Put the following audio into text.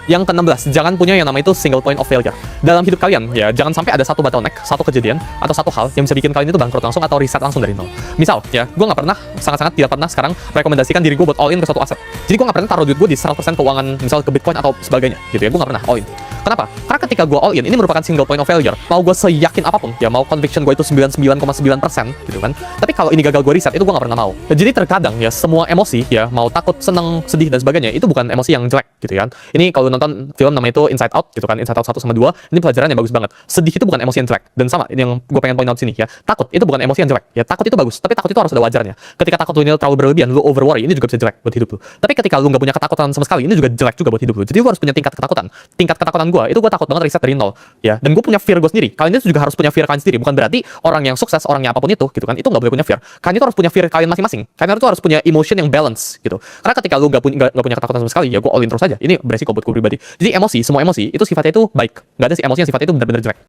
Yang ke-16, jangan punya yang namanya itu single point of failure. Dalam hidup kalian, ya, jangan sampai ada satu bottleneck, satu kejadian, atau satu hal yang bisa bikin kalian itu bangkrut langsung atau reset langsung dari nol. Misal, ya, gue nggak pernah, sangat-sangat tidak pernah sekarang rekomendasikan diri gue buat all in ke suatu aset. Jadi gue nggak pernah taruh duit gue di 100% keuangan, misal ke Bitcoin atau sebagainya, gitu ya. Gue nggak pernah all in. Kenapa? Karena ketika gue all in, ini merupakan single point of failure. Mau gue seyakin apapun, ya, mau conviction gue itu 99,9%, gitu kan. Tapi kalau ini gagal gue reset, itu gue nggak pernah mau. Jadi terkadang, ya, semua emosi, ya, mau takut, seneng, sedih, dan sebagainya, itu bukan emosi yang jelek, gitu kan. Ini kalau nonton film namanya itu Inside Out, gitu kan, Inside Out 1 sama 2, ini pelajaran yang bagus banget. Sedih itu bukan emosi yang jelek. Dan sama, ini yang gue pengen point out sini, ya. Takut itu bukan emosi yang jelek. Ya, takut itu bagus, tapi takut itu harus ada wajarnya. Ketika takut lu ini terlalu berlebihan, lu over worry, ini juga bisa jelek buat hidup lu. Tapi ketika lu nggak punya ketakutan sama sekali, ini juga jelek juga buat hidup lu. Jadi lu harus punya tingkat ketakutan. Tingkat ketakutan gue, itu gue takut banget reset dari nol, ya. Dan gue punya fear gue sendiri. Kalian itu juga harus punya fear kalian sendiri. Bukan berarti orang yang sukses, orangnya apapun itu, gitu kan, itu nggak boleh punya fear. Kalian itu harus punya fear kalian masing-masing. Kalian itu harus punya emotion yang balance, gitu. Karena ketika lu nggak punya ketakutan sama sekali, ya gue all in terus aja. Ini beresiko buat gue pribadi. Jadi emosi, semua emosi itu sifatnya itu baik. Nggak ada sih emosi yang sifatnya itu benar-benar jelek.